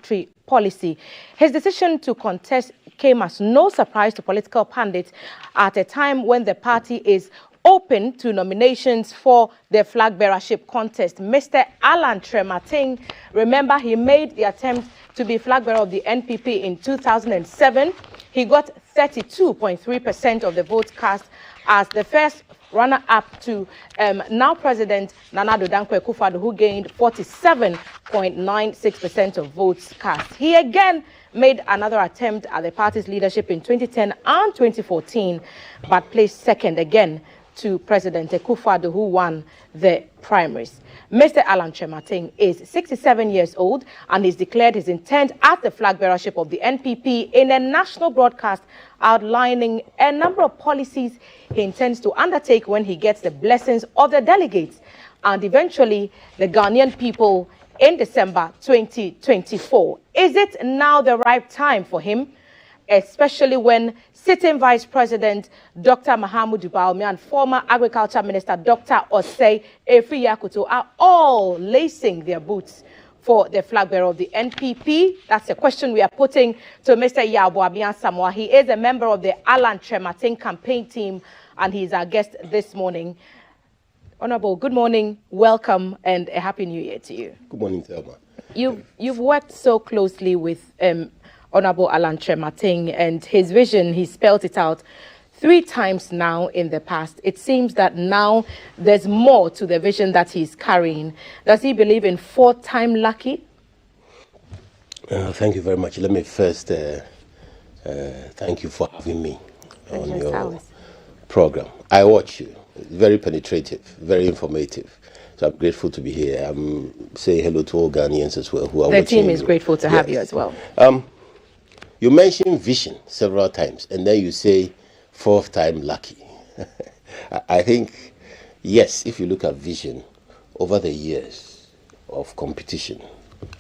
contradictory policy. His decision to contest came as no surprise to political pundits at a time when the party is open to nominations for the flag bearership contest. Mr. Alan Kyeremanteng, remember, he made the attempt to be flag bearer of the NPP in 2007. He got 32.3% of the votes cast as the first runner-up to now President Nana Addo Dankwa Akufo-Addo, who gained 47.96% of votes cast. He again made another attempt at the party's leadership in 2010 and 2014, but placed second again to President Akufo-Addo, who won the primaries. Mr. Alan Kyeremanteng is 67 years old and he's declared his intent as the flag bearership of the NPP in a national broadcast outlining a number of policies he intends to undertake when he gets the blessings of the delegates and eventually the Ghanaian people in December 2024. Is it now the right time for him, especially when sitting Vice President Dr. Mahamudu Bawumia and former Agriculture Minister Dr. Osei Afriyie Akoto are all lacing their boots for the flag bearer of the NPP? That's a question we are putting to Mr. Yaw Buaben Asamoa. He is a member of the Alan Kyeremanteng Campaign team and he's our guest this morning. Honorable, good morning, welcome, and a happy new year to you. Good morning, Thelma. You've worked so closely with Honorable Alan Kyeremanteng, and his vision, he spelled it out 3 times now in the past. It seems that now there's more to the vision that he's carrying. Does he believe in 4-time lucky? Thank you very much. Let me first thank you for having me on your program. I watch you. Very penetrative, very informative. So I'm grateful to be here. I'm saying hello to all Ghanaians as well who are watching. The team is grateful to have you as well. You mentioned vision several times, and then you say 4th time lucky. I think, yes, if you look at vision over the years of competition,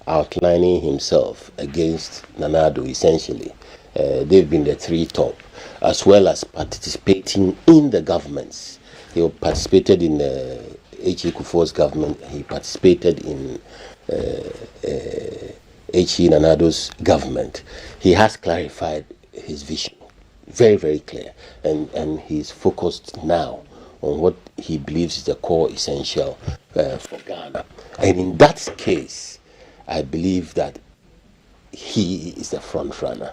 outlining himself against Nana Addo, essentially, they've been the 3 top, as well as participating in the governments. He participated in H.E. Kufuor's government. He participated in H.E. Nana Addo's government. He has clarified his vision, very, very clear, and he's focused now on what he believes is the core essential for Ghana. And in that case, I believe that he is the front runner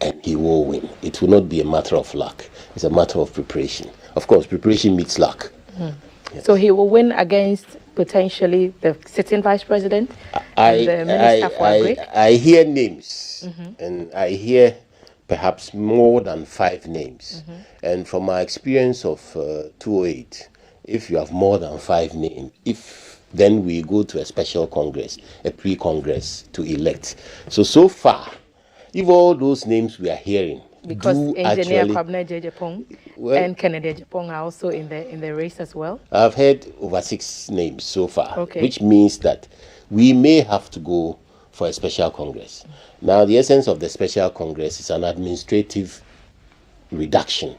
and he will win. It will not be a matter of luck. It's a matter of preparation. Of course, preparation meets luck. Yes. So he will win against potentially the sitting vice president and the minister for Agri? I hear names, and I hear perhaps more than 5 names. And from my experience of 2008, if you have more than 5 names, then we go to a special congress, a pre-congress to elect. So far, if all those names we are hearing, because Engineer Kwabena Jejepong and Kennedy Jejepong are also in the race as well. I've heard over 6 names so far, okay, which means that we may have to go for a special congress. Now, the essence of the special congress is an administrative reduction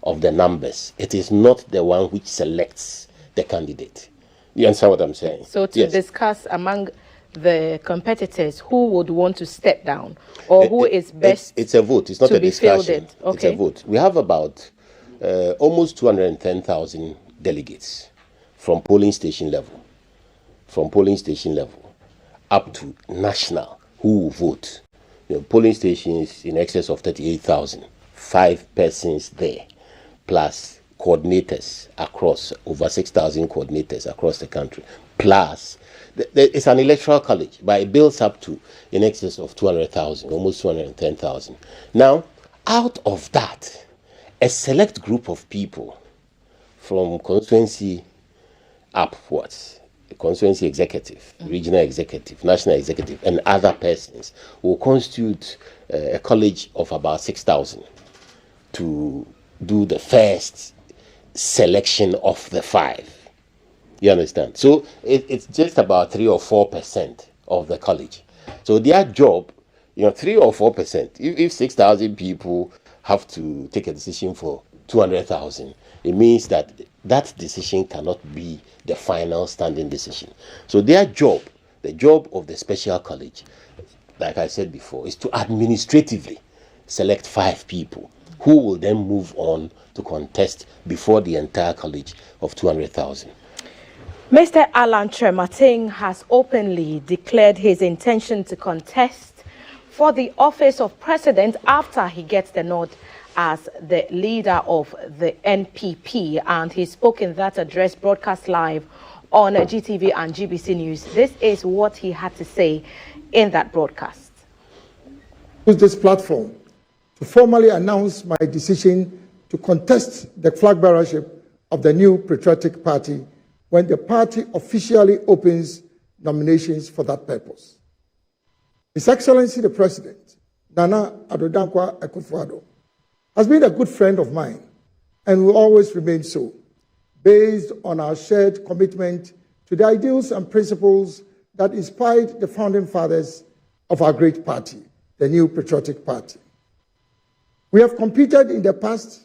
of the numbers. It is not the one which selects the candidate. You understand what I'm saying? So to discuss among the competitors who would want to step down or who is best. It's a vote. It's not a discussion. Okay. It's a vote. We have about almost 210,000 delegates from polling station level, up to national who will vote. Polling stations in excess of 38,000, 5 persons there, plus coordinators across, over 6,000 coordinators across the country, plus it's an electoral college, but it builds up to in excess of 200,000, almost 210,000. Now, out of that, a select group of people from constituency upwards, the constituency executive, regional executive, national executive, and other persons will constitute a college of about 6,000 to do the first selection of the 5. You understand? So it's just about 3 or 4% of the college. So their job, 3 or 4%, if 6,000 people have to take a decision for 200,000, it means that that decision cannot be the final standing decision. So their job, the job of the special college, like I said before, is to administratively select 5 people who will then move on to contest before the entire college of 200,000. Mr. Alan Kyeremanteng has openly declared his intention to contest for the office of president after he gets the nod as the leader of the NPP, and he spoke in that address broadcast live on GTV and GBC News. This is what he had to say in that broadcast. Use this platform to formally announce my decision to contest the flag bearership of the new patriotic party when the party officially opens nominations for that purpose. His Excellency the President, Nana Addo Dankwa Akufo-Addo, has been a good friend of mine and will always remain so, based on our shared commitment to the ideals and principles that inspired the founding fathers of our great party, the new patriotic party. We have competed in the past,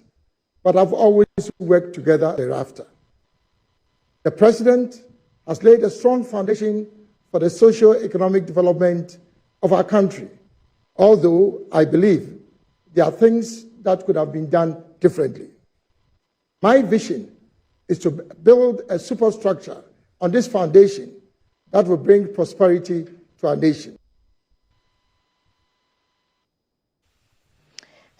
but have always worked together thereafter. The President has laid a strong foundation for the socio-economic development of our country, although I believe there are things that could have been done differently. My vision is to build a superstructure on this foundation that will bring prosperity to our nation.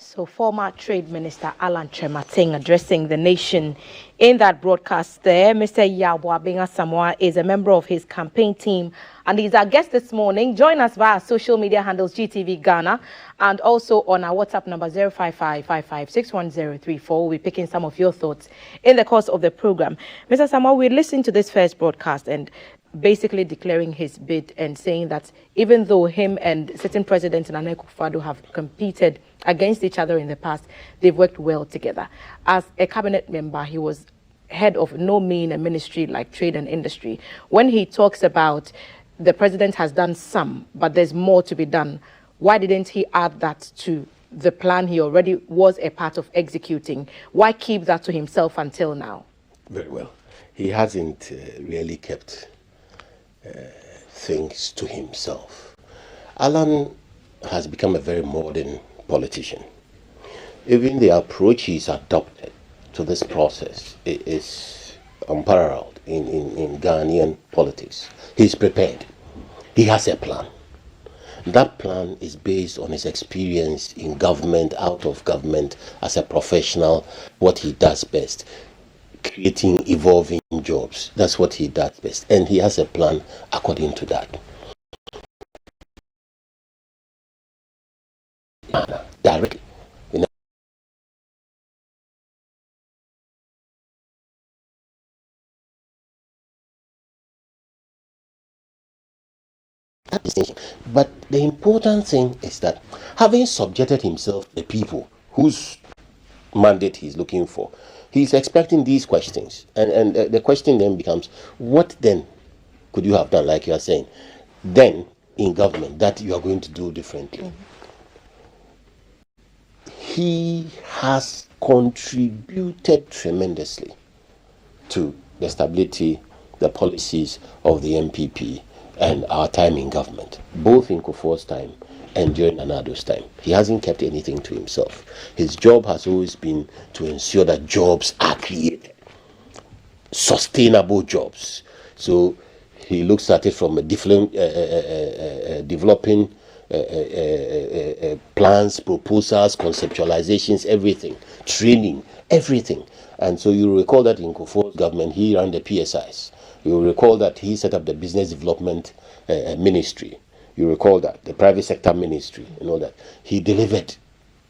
So former Trade Minister Alan Kyeremanteng addressing the nation in that broadcast there. Mr. Yaw Buaben Asamoa is a member of his campaign team and he's our guest this morning. Join us via social media handles GTV Ghana and also on our WhatsApp number 05555611034. We'll be picking some of your thoughts in the course of the program. Mr. Asamoah, we listened to this first broadcast and basically declaring his bid and saying that even though him and sitting President Nana Akufo-Addo have competed against each other in the past, they've worked well together. As a cabinet member, he was head of no mean a ministry like trade and industry. When he talks about the president has done some, but there's more to be done, why didn't he add that to the plan he already was a part of executing? Why keep that to himself until now? Very well. He hasn't really kept things to himself. Alan has become a very modern politician. Even the approach he's adopted to this process is unparalleled in Ghanaian politics. He's prepared. He has a plan. That plan is based on his experience in government, out of government, as a professional, what he does best. Creating, evolving jobs. That's what he does best. And he has a plan according to that. Directly. That distinction. But the important thing is that having subjected himself to the people whose mandate he's looking for, he's expecting these questions. And the question then becomes, what then could you have done, like you are saying, then in government that you are going to do differently? Mm-hmm. He has contributed tremendously to the stability, the policies of the MPP and our time in government, both in Kufuor's time and during Anado's time. He hasn't kept anything to himself. His job has always been to ensure that jobs are created, sustainable jobs. So he looks at it from a different, developing plans, proposals, conceptualizations, everything, training, everything. And so you recall that in Kufuor's government, he ran the PSIs. You recall that he set up the business development ministry. You recall that, the private sector ministry, and all that. He delivered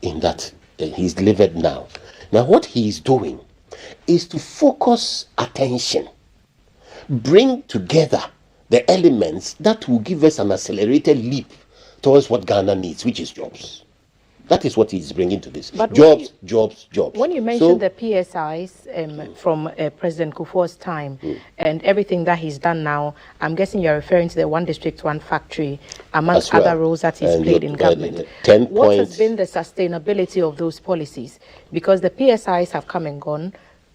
in that. He's delivered now. Now what he's doing is to focus attention, bring together the elements that will give us an accelerated leap towards what Ghana needs, which is jobs. That is what he's bringing to this. But jobs. When you mentioned the PSIs from President Kufuor's time and everything that he's done now, I'm guessing you're referring to the one district, one factory, amongst other roles that he's played in government. What has been the sustainability of those policies? Because the PSIs have come and gone,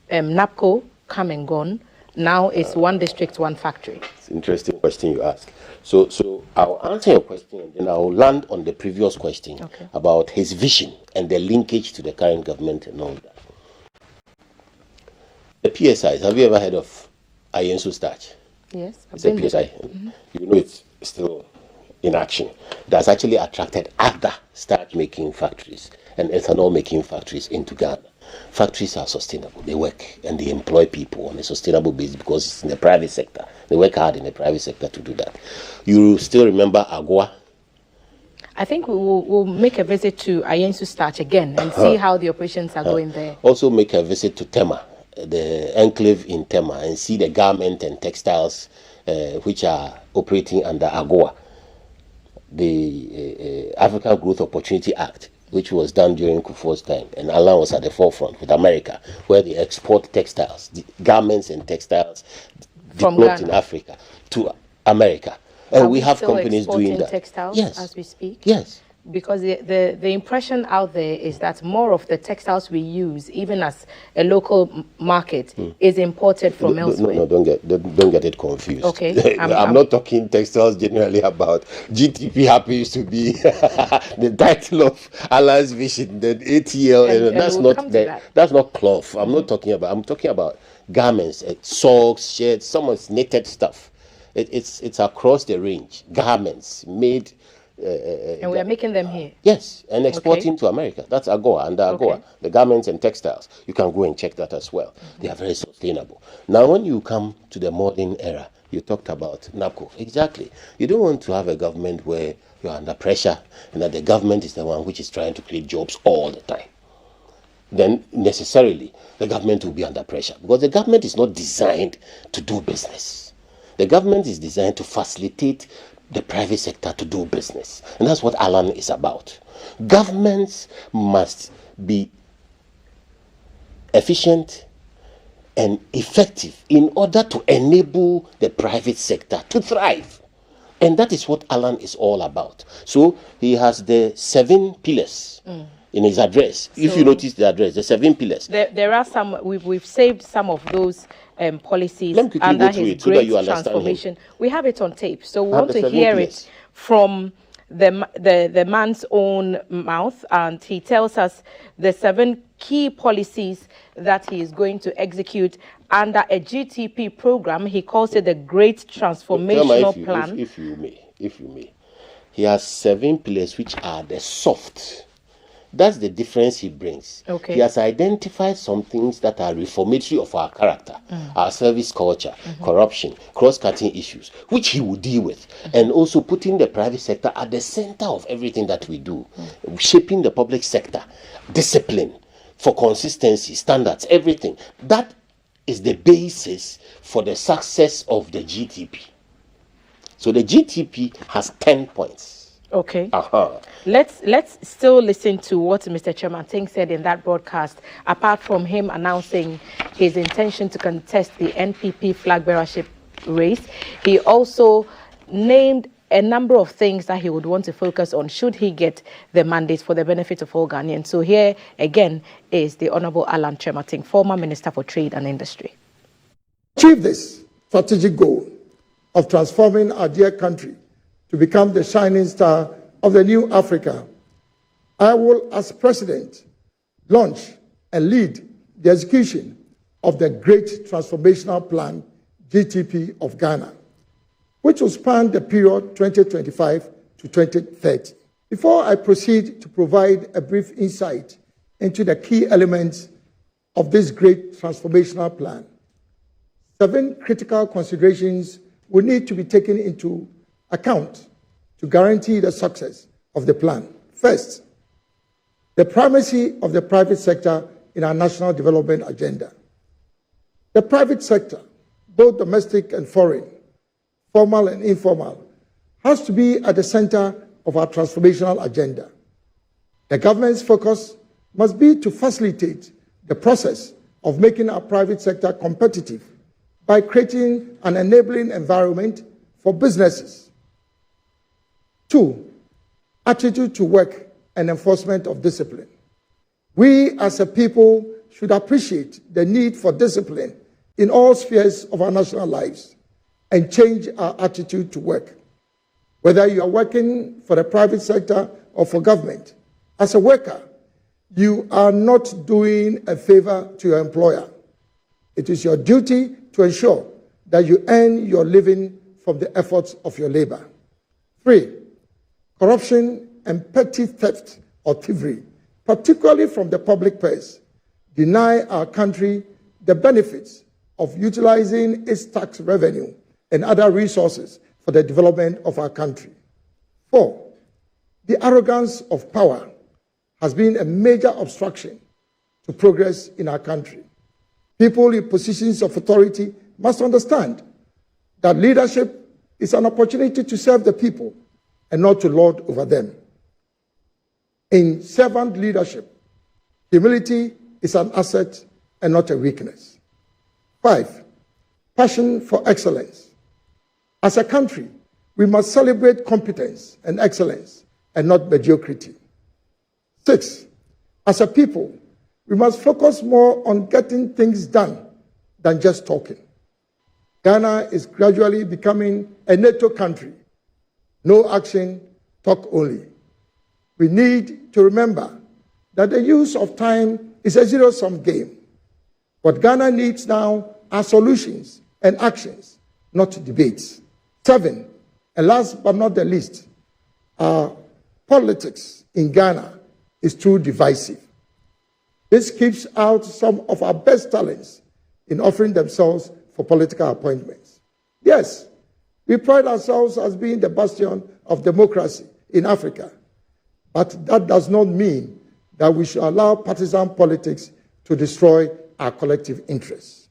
NAPCO come and gone, Now it's one district, one factory. It's an interesting question you ask. So I'll answer your question and then I'll land on the previous question about his vision and the linkage to the current government and all that. The PSIs, have you ever heard of Ayensu Starch? Yes. It's a PSI. You know it's still in action. That's actually attracted other starch making factories and ethanol making factories into Ghana. Factories are sustainable. They work and they employ people on a sustainable basis because it's in the private sector. They work hard in the private sector to do that. You still remember Agua? I think we'll make a visit to Ayensu Starch again and see how the operations are going there. Also make a visit to Tema, the enclave in Tema, and see the garment and textiles which are operating under AGOA, the African Growth Opportunity Act, which was done during Kufuor's time, and Alan was at the forefront with America, where they export textiles, garments and textiles developed in Africa to America. And we have companies doing that. Textiles as we speak? Yes. Because the impression out there is that more of the textiles we use, even as a local market, is imported from elsewhere. No, don't get it confused. Okay. I'm not talking textiles generally about. GTP happens to be the title of Alan's vision, the ATL, and that's not cloth. I'm not talking about. I'm talking about garments, socks, shirts, someone's knitted stuff. It's across the range. Garments made. And we are making them here. Yes, and exporting to America. That's AGOA, under AGOA, the garments and textiles. You can go and check that as well. They are very sustainable. Now, when you come to the modern era, you talked about NAPCO. Exactly. You don't want to have a government where you're under pressure and that the government is the one which is trying to create jobs all the time. Then necessarily the government will be under pressure because the government is not designed to do business. The government is designed to facilitate the private sector to do business. And that's what Alan is about. Governments must be efficient and effective in order to enable the private sector to thrive. And that is what Alan is all about. So he has the 7 pillars in his address. So if you notice the address, the 7 pillars. There are some, we've saved some of those policies under his great transformation. We have it on tape, so we want to hear it from the man's own mouth, and he tells us the 7 key policies that he is going to execute under a GTP program. He calls it the Great Transformational Plan. If you may, he has 7 pillars which are the soft. That's the difference he brings. He has identified some things that are reformatory of our character, our service culture, corruption, cross-cutting issues, which he will deal with, and also putting the private sector at the center of everything that we do, shaping the public sector, discipline, for consistency, standards, everything. That is the basis for the success of the GTP. So the GTP has 10 points. Let's still listen to what Mr. Kyeremanten said in that broadcast. Apart from him announcing his intention to contest the NPP flagbearership race, he also named a number of things that he would want to focus on should he get the mandate for the benefit of all Ghanaians. So here again is the Honorable Alan Kyeremanteng, former Minister for Trade and Industry. Achieve this strategic goal of transforming our dear country to become the shining star of the new Africa, I will, as President, launch and lead the execution of the Great Transformational Plan, GTP of Ghana, which will span the period 2025 to 2030. Before I proceed to provide a brief insight into the key elements of this Great Transformational Plan, 7 critical considerations will need to be taken into account to guarantee the success of the plan. First, the primacy of the private sector in our national development agenda. The private sector, both domestic and foreign, formal and informal, has to be at the center of our transformational agenda. The government's focus must be to facilitate the process of making our private sector competitive by creating an enabling environment for businesses. 2, attitude to work and enforcement of discipline. We as a people should appreciate the need for discipline in all spheres of our national lives and change our attitude to work. Whether you are working for the private sector or for government, as a worker, you are not doing a favor to your employer. It is your duty to ensure that you earn your living from the efforts of your labor. 3, corruption and petty theft or thievery, particularly from the public purse, deny our country the benefits of utilizing its tax revenue and other resources for the development of our country. 4, the arrogance of power has been a major obstruction to progress in our country. People in positions of authority must understand that leadership is an opportunity to serve the people and not to lord over them. In servant leadership, humility is an asset and not a weakness. 5, passion for excellence. As a country, we must celebrate competence and excellence and not mediocrity. 6, as a people, we must focus more on getting things done than just talking. Ghana is gradually becoming a NATO country. No action, talk only. We need to remember that the use of time is a zero-sum game. What Ghana needs now are solutions and actions, not debates. 7, and last but not the least, politics in Ghana is too divisive. This keeps out some of our best talents in offering themselves for political appointments. Yes, we pride ourselves as being the bastion of democracy in Africa, but that does not mean that we should allow partisan politics to destroy our collective interests.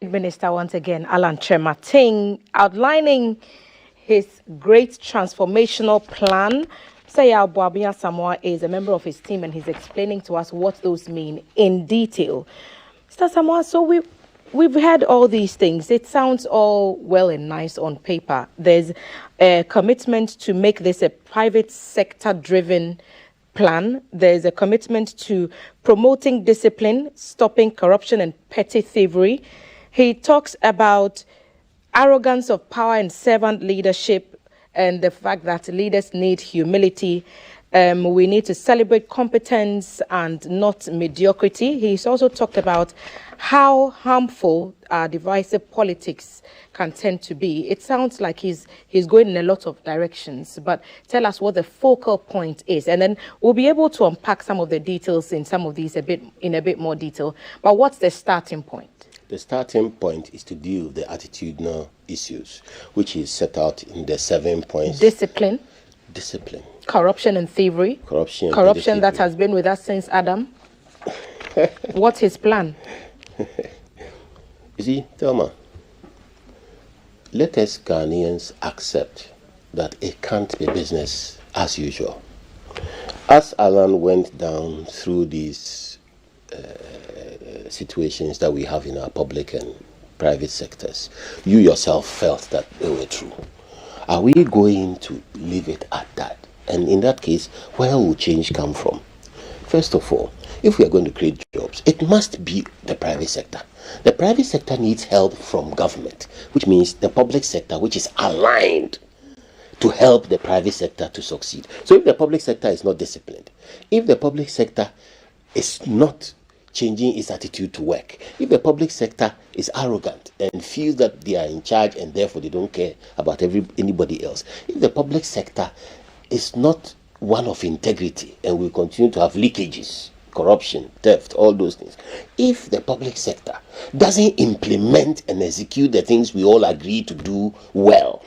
Minister, once again, Alan Kyeremanteng, outlining his great transformational plan. Yaw Buaben Asamoa is a member of his team and he's explaining to us what those mean in detail. Mr. Asamoah, so we've heard all these things. It sounds all well and nice on paper. There's a commitment to make this a private sector driven plan. There's a commitment to promoting discipline, stopping corruption and petty thievery. He talks about arrogance of power and servant leadership and the fact that leaders need humility. We need to celebrate competence and not mediocrity. He's also talked about how harmful divisive politics can tend to be. It sounds like he's going in a lot of directions, but tell us what the focal point is, and then we'll be able to unpack some of the details in some of these in a bit more detail. But what's the starting point? The starting point is to deal with the attitudinal issues, which is set out in the 7 points. Discipline. Corruption and thievery. Corruption that has been with us since Adam. What's his plan? You see, Thelma, let us Ghanaians accept that it can't be business as usual. As Alan went down through these situations that we have in our public and private sectors, you yourself felt that they were true. Are we going to leave it at that? And in that case, where will change come from? First of all, if we are going to create jobs, it must be the private sector. The private sector needs help from government, which means the public sector, which is aligned to help the private sector to succeed. So if the public sector is not disciplined, if the public sector is not changing its attitude to work, if the public sector is arrogant and feels that they are in charge and therefore they don't care about anybody else, if the public sector is not one of integrity and will continue to have leakages, corruption, theft, all those things, if the public sector doesn't implement and execute the things we all agree to do well,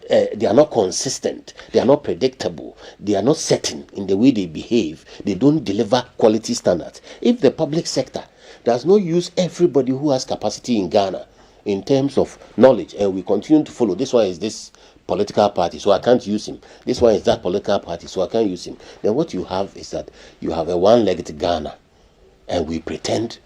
they are not consistent, they are not predictable, they are not certain in the way they behave, they don't deliver quality standards. If the public sector does not use everybody who has capacity in Ghana in terms of knowledge, and we continue to follow, this one is this political party, so I can't use him, this one is that political party, so I can't use him, then what you have is that you have a one-legged Ghana, and we pretend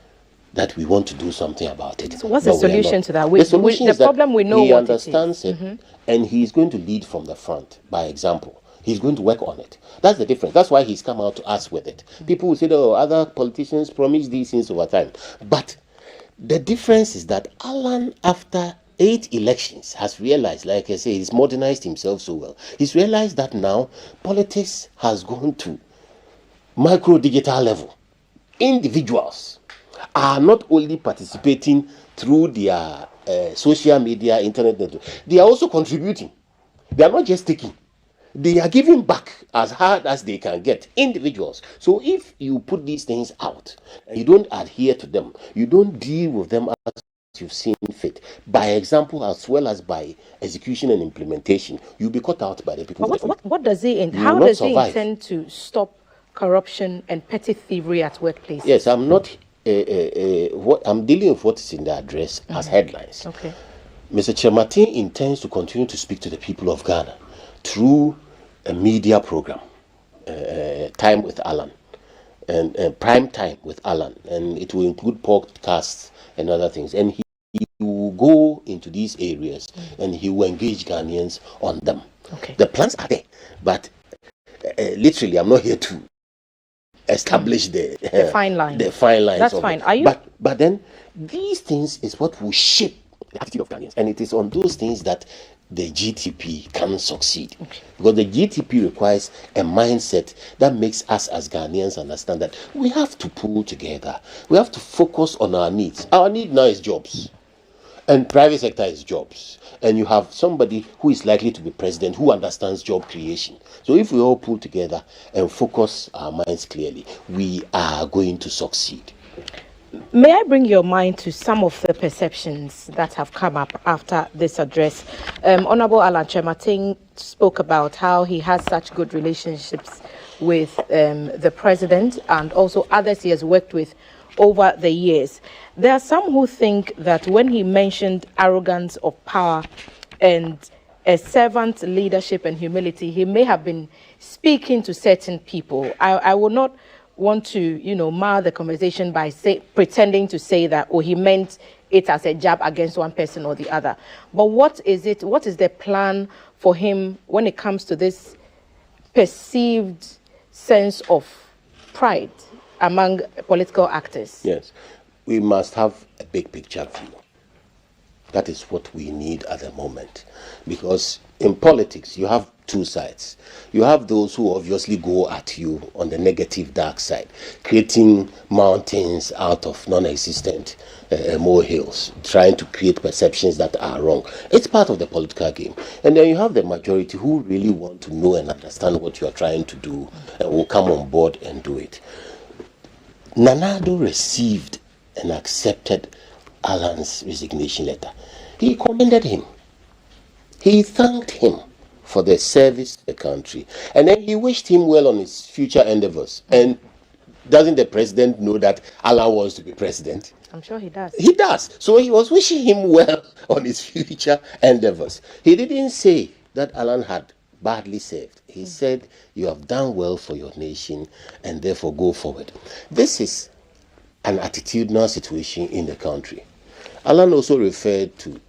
that we want to do something about it. So what's the solution to that? The solution is problem we know he what understands it, and he's going to lead from the front by example. He's going to work on it. That's the difference. That's why he's come out to us with it. People will say, oh, other politicians promise these things over time. But The difference is that Alan, after 8 elections, has realized, like I say, he's modernized himself so well. He's realized that now politics has gone to micro-digital level. Individuals are not only participating through their social media, internet network, they are also contributing. They are not just taking. They are giving back as hard as they can get, individuals. So if you put these things out and you don't adhere to them, you don't deal with them as you've seen fit, by example as well as by execution and implementation, you'll be caught out by the people. What does he how does he intend to stop corruption and petty thievery at workplaces? Yes, I'm not what I'm dealing with what is in the address as headlines. Okay. Mr. Kyeremanten intends to continue to speak to the people of Ghana through a media program, Time with Alan, and Prime Time with Alan, and it will include podcasts and other things. And he will go into these areas and he will engage Ghanaians on them. Okay. The plans are there, but literally, I'm not here to establish the fine line. The fine lines. That's fine. Are you? But then these things is what will shape the attitude of Ghanaians, and it is on those things that the GTP can succeed. Okay. Because the GTP requires a mindset that makes us as Ghanaians understand that we have to pull together. We have to focus on our needs. Our need now is jobs. And private sector is jobs. And you have somebody who is likely to be president who understands job creation. So if we all pull together and focus our minds clearly, we are going to succeed. May I bring your mind to some of the perceptions that have come up after this address? Honorable Alan Kyeremanteng spoke about how he has such good relationships with the president and also others he has worked with over the years. There are some who think that when he mentioned arrogance of power and a servant leadership and humility, he may have been speaking to certain people. I will not want to, mar the conversation by pretending to say that, he meant it as a jab against one person or the other. But what is it? What is the plan for him when it comes to this perceived sense of pride among political actors? Yes, we must have a big picture view. That is what we need at the moment. Because in politics, you have two sides. You have those who obviously go at you on the negative, dark side, creating mountains out of non-existent molehills, trying to create perceptions that are wrong. It's part of the political game. And then you have the majority who really want to know and understand what you are trying to do and will come on board and do it. Nana Addo received and accepted Alan's resignation letter. He commended him. He thanked him for the service to the country. And then he wished him well on his future endeavors. And doesn't the president know that Alan wants to be president? I'm sure he does. He does. So he was wishing him well on his future endeavors. He didn't say that Alan had badly served. He said, you have done well for your nation and therefore go forward. This is an attitudinal situation in the country. Alan also referred to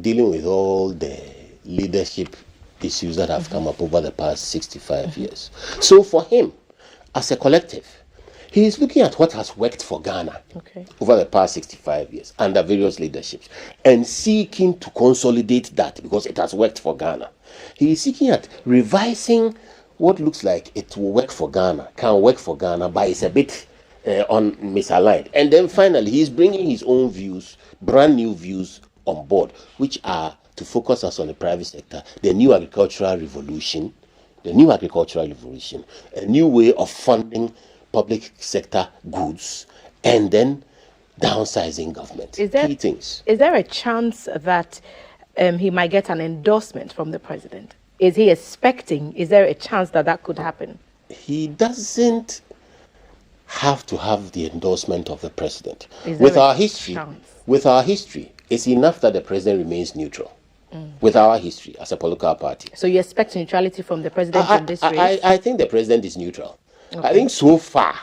dealing with all the leadership issues that have come up over the past 65 years. So for him, as a collective, he is looking at what has worked for Ghana over the past 65 years under various leaderships and seeking to consolidate that because it has worked for Ghana. He is seeking at revising what looks like it will work for Ghana, can work for Ghana, but it's a bit misaligned. And then finally, he is bringing his own views, brand new views on board, which are to focus us on the private sector, the new agricultural revolution, a new way of funding public sector goods, and then downsizing government. Key things. Is there a chance that he might get an endorsement from the president? Is he expecting? Is there a chance that that could happen? He doesn't have to have the endorsement of the president. With our history, it's enough that the president remains neutral. With our history as a political party. So you expect neutrality from the president in this race? I think the president is neutral. Okay. I think so far,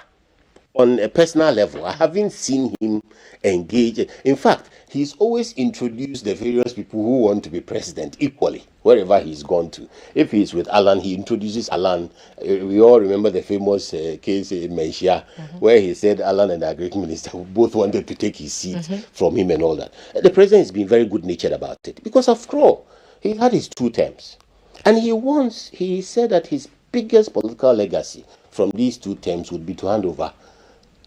on a personal level, I haven't seen him engage. In fact, he's always introduced the various people who want to be president equally, wherever he's gone to. If he's with Alan, he introduces Alan. We all remember the famous case in Menchia, where he said Alan and the agri minister both wanted to take his seat from him and all that. The president has been very good-natured about it, because after all, he had his 2 terms. And he said that his biggest political legacy from these 2 terms would be to hand over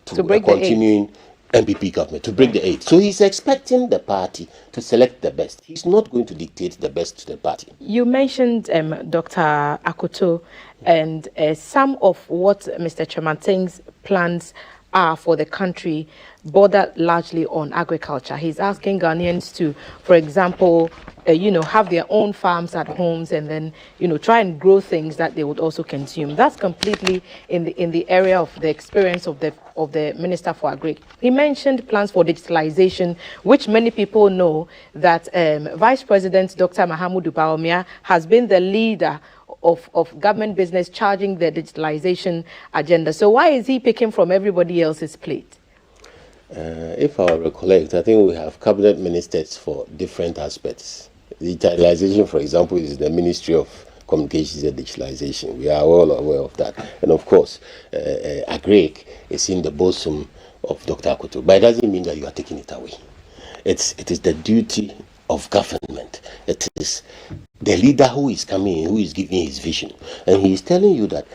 to a continuing MPP government, to break the 8. So he's expecting the party to select the best. He's not going to dictate the best to the party. You mentioned Dr. Akoto, and some of what Mr. Kyeremanten's plans are for the country border largely on agriculture. He's asking Ghanaians to, for example, have their own farms at homes, and then, try and grow things that they would also consume. That's completely in the area of the experience of the Minister for Agri. He mentioned plans for digitalization, which many people know that Vice President Dr. Mahamudu Bawumia has been the leader of government business charging the digitalization agenda. So why is he picking from everybody else's plate? If I recollect, I think we have cabinet ministers for different aspects. Digitalization, for example, is the Ministry of Communications and Digitalization. We are all aware of that. And of course, Agric is in the bosom of Dr. Akoto. But it doesn't mean that you are taking it away. It is the duty of government. It is the leader who is coming in, who is giving his vision. And he is telling you that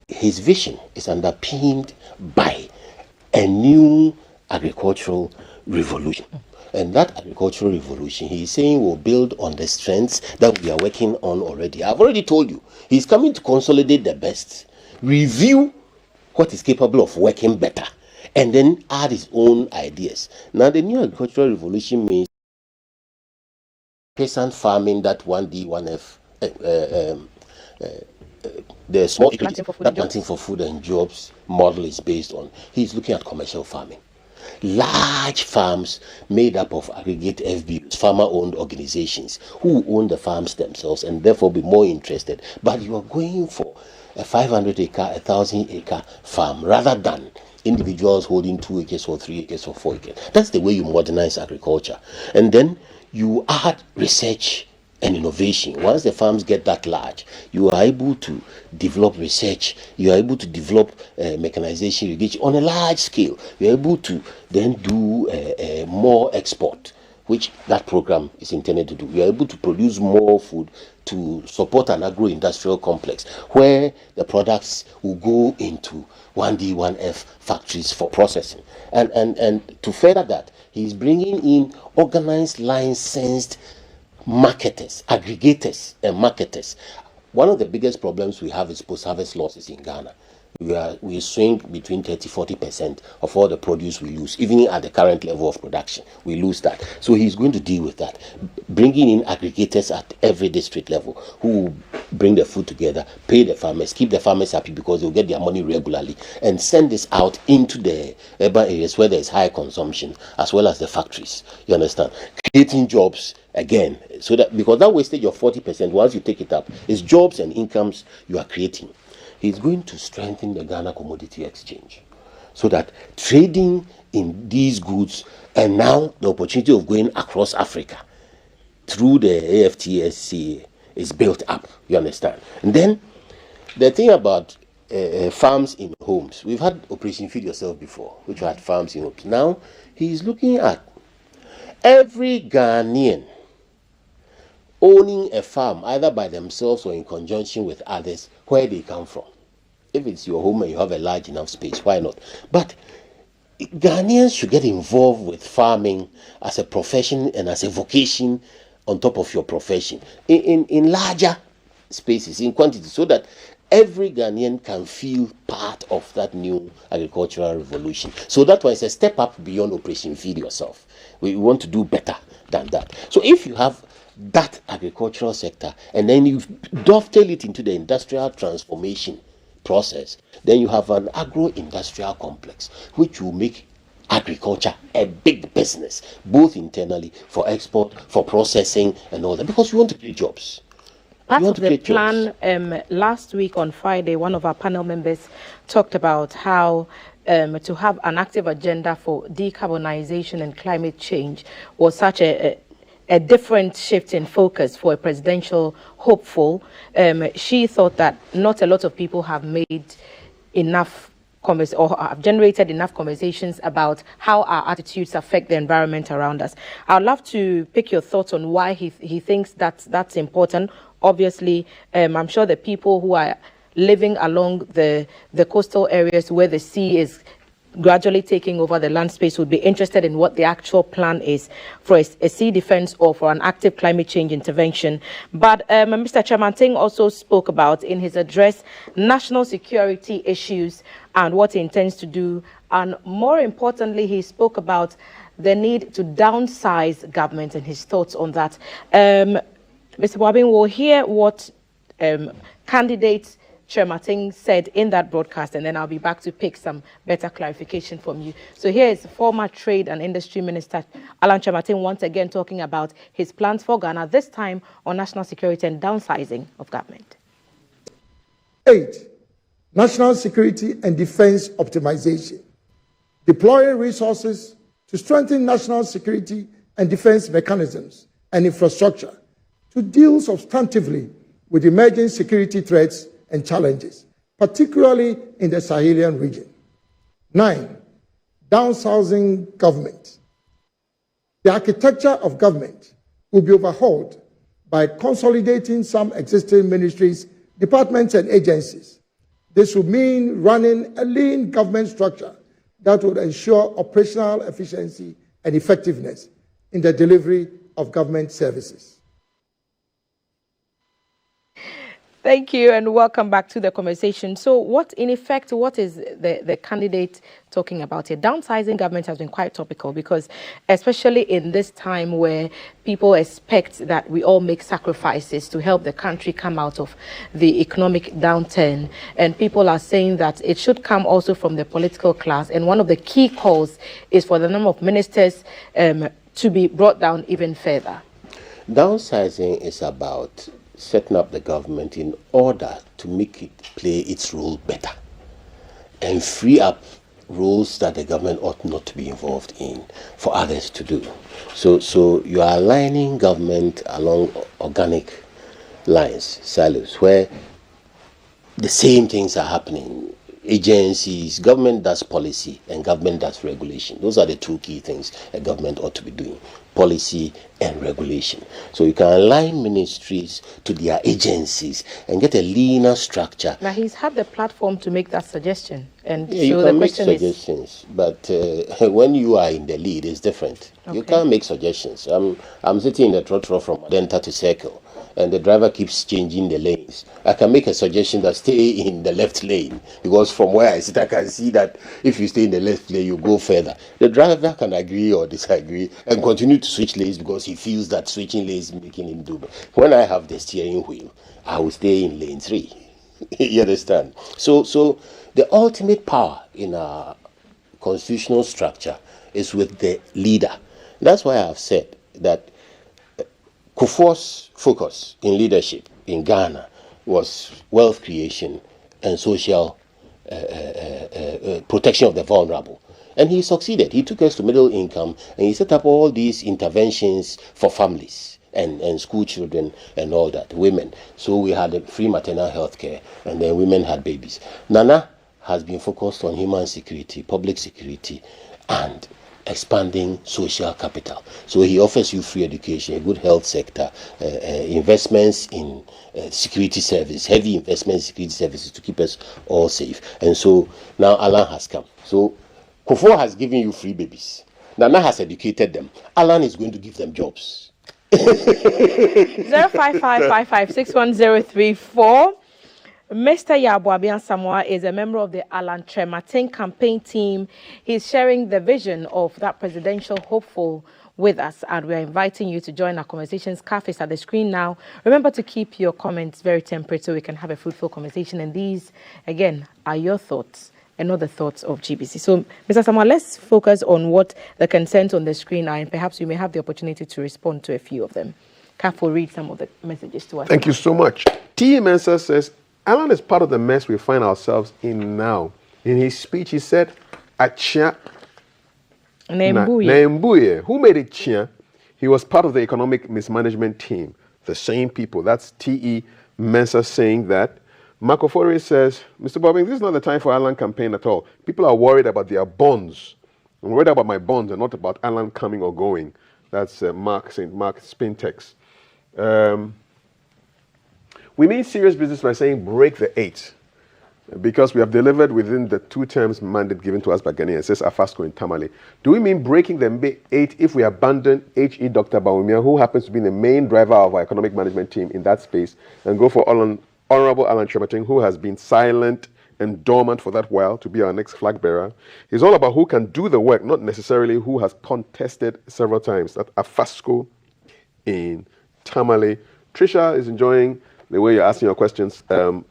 his vision is underpinned by a new agricultural revolution. And that agricultural revolution, he is saying, will build on the strengths that we are working on already. I've already told you, he's coming to consolidate the best, review what is capable of working better, and then add his own ideas. Now, the new agricultural revolution means peasant farming, that 1D, 1F, the small planting for food and jobs model is based on. He's looking at commercial farming. Large farms made up of aggregate FBOs, farmer-owned organizations, who own the farms themselves and therefore be more interested. But you are going for a 500-acre, 1,000-acre farm rather than individuals holding 2 acres or 3 acres or 4 acres. That's the way you modernize agriculture. And then you add research and innovation. Once the farms get that large, you are able to develop research, you are able to develop mechanization irrigation on a large scale. You are able to then do more export, which that program is intended to do. You are able to produce more food to support an agro-industrial complex where the products will go into 1D, 1F factories for processing. And to further that, he's bringing in organized, licensed marketers, aggregators and marketers. One of the biggest problems we have is post-harvest losses in Ghana. We swing between 30-40% of all the produce we lose, even at the current level of production. We lose that. So he's going to deal with that, bringing in aggregators at every district level who will bring the food together, pay the farmers, keep the farmers happy because they'll get their money regularly, and send this out into the urban areas where there is high consumption, as well as the factories. You understand? Creating jobs again, so that because that wastage of 40%, once you take it up, is jobs and incomes you are creating. He's going to strengthen the Ghana Commodity Exchange so that trading in these goods, and now the opportunity of going across Africa through the AFTSCA is built up. You understand? And then the thing about farms in homes, we've had Operation Feed Yourself before, which had farms in homes. Now he's looking at every Ghanaian owning a farm, either by themselves or in conjunction with others, where they come from. If it's your home and you have a large enough space, why not? But Ghanaians should get involved with farming as a profession and as a vocation on top of your profession in larger spaces, in quantity, so that every Ghanaian can feel part of that new agricultural revolution. So that was a step up beyond Operation Feed Yourself. We want to do better than that. So if you have that agricultural sector and then you dovetail it into the industrial transformation process, then you have an agro-industrial complex which will make agriculture a big business, both internally, for export, for processing and all that, because we want to create jobs. Part of the plan, last week on Friday, one of our panel members talked about how to have an active agenda for decarbonization and climate change was such a different shift in focus for a presidential hopeful. She thought that not a lot of people have made enough or have generated enough conversations about how our attitudes affect the environment around us. I'd love to pick your thoughts on why he thinks that's important. Obviously, I'm sure the people who are living along the coastal areas where the sea is gradually taking over the land space would be interested in what the actual plan is for a sea defense or for an active climate change intervention. But Mr. Kyeremanten also spoke about in his address national security issues and what he intends to do. And more importantly, he spoke about the need to downsize government and his thoughts on that. Mr. Buaben, will hear what candidates Kyeremanten said in that broadcast, and then I'll be back to pick some better clarification from you. So here is former Trade and Industry Minister Alan Kyeremanteng once again talking about his plans for Ghana, this time on national security and downsizing of government. 8. National security and defense optimization. Deploying resources to strengthen national security and defense mechanisms and infrastructure to deal substantively with emerging security threats and challenges, particularly in the Sahelian region. 9. Downsizing government. The architecture of government will be overhauled by consolidating some existing ministries, departments, and agencies. This will mean running a lean government structure that would ensure operational efficiency and effectiveness in the delivery of government services. Thank you and welcome back to the conversation. So what is the candidate talking about here? Downsizing government has been quite topical because especially in this time where people expect that we all make sacrifices to help the country come out of the economic downturn, and people are saying that it should come also from the political class, and one of the key calls is for the number of ministers to be brought down even further. Downsizing is about setting up the government in order to make it play its role better and free up roles that the government ought not to be involved in for others to do. So you are aligning government along organic lines, silos, where the same things are happening. Agencies, government does policy and government does regulation. Those are the two key things a government ought to be doing: policy and regulation. So you can align ministries to their agencies and get a leaner structure. Now he's had the platform to make that suggestion, and yeah, so you the can make question suggestions, but when you are in the lead, it's different. Okay. You can't make suggestions. I'm sitting in the trotro from Denta to Circle, and the driver keeps changing the lanes. I can make a suggestion that stay in the left lane, because from where I sit, I can see that if you stay in the left lane, you go further. The driver can agree or disagree and continue to switch lanes because he feels that switching lanes is making him do it. When I have the steering wheel, I will stay in lane 3. You understand? So the ultimate power in our constitutional structure is with the leader. That's why I have said that Kufuor's focus in leadership in Ghana was wealth creation and social protection of the vulnerable. And he succeeded. He took us to middle income and he set up all these interventions for families and school children and all that, women. So we had free maternal health care, and then women had babies. Nana has been focused on human security, public security, and expanding social capital. So he offers you free education, a good health sector, investments in security service, heavy investments in security services to keep us all safe. And so now Alan has come. So Kufuor has given you free babies. Nana has educated them. Alan is going to give them jobs. 05555610034. Mr. Yaw Buaben Asamoa is a member of the Alan Kyeremanteng Campaign team. He's sharing the vision of that presidential hopeful with us, and we're inviting you to join our conversations. Cafes at the screen now. Remember to keep your comments very temperate so we can have a fruitful conversation. And these, again, are your thoughts and not the thoughts of GBC. So, Mr. Asamoah, let's focus on what the concerns on the screen are, and perhaps you may have the opportunity to respond to a few of them. Kaf will read some of the messages to us. Thank you so much. TMSS says, Alan is part of the mess we find ourselves in now. In his speech, he said, Achia Nembuye. Nembuye. Who made it Chia? He was part of the economic mismanagement team. The same people. That's T.E. Mensah saying that. Makofori says, Mr. Bobbing, this is not the time for Alan campaign at all. People are worried about their bonds. I'm worried about my bonds and not about Alan coming or going. That's Mark St. Mark Spintex. We mean serious business by saying break the 8, because we have delivered within the 2 terms mandate given to us by Ghanaian, says Afasco in Tamale. Do we mean breaking the 8 if we abandon H.E. Dr. Bawumia, who happens to be the main driver of our economic management team in that space, and go for Honorable Alan Kyeremanteng, who has been silent and dormant for that while, to be our next flag bearer? It's all about who can do the work, not necessarily who has contested several times. That's Afasco in Tamale. Trisha is enjoying the way you're asking your questions. Thelma,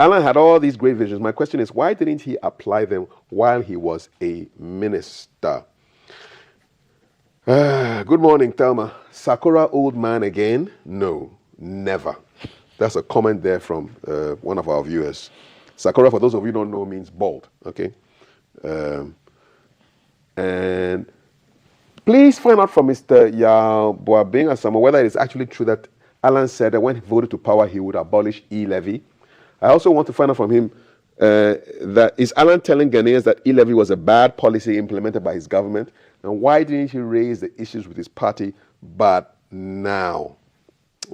Alan had all these great visions. My question is, why didn't he apply them while he was a minister? Good morning, Thelma. Sakura old man again? No, never. That's a comment there from one of our viewers. Sakura, for those of you who don't know, means bald. Okay. And please find out from Mr. Yaw Buaben Asamoa whether it is actually true that Alan said that when he voted to power, he would abolish e-levy. I also want to find out from him that is Alan telling Ghanaians that e-levy was a bad policy implemented by his government, and why didn't he raise the issues with his party but now?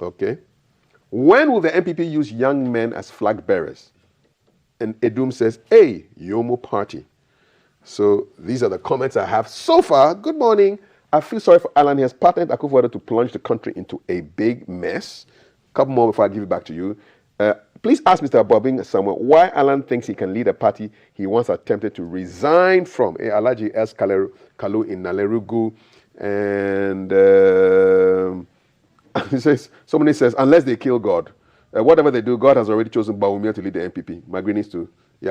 Okay. When will the MPP use young men as flag bearers? And Edum says, hey, Yomo party. So these are the comments I have so far. Good morning. I feel sorry for Alan. He has partnered Akufo-Addo to plunge the country into a big mess. A couple more before I give it back to you. Please ask Mr. Buaben Asamoa why Alan thinks he can lead a party he once attempted to resign from. Alaji S. Kalu in Nalerugu. And he says, somebody says, unless they kill God, whatever they do, God has already chosen Bawumia to lead the MPP. My greetings to,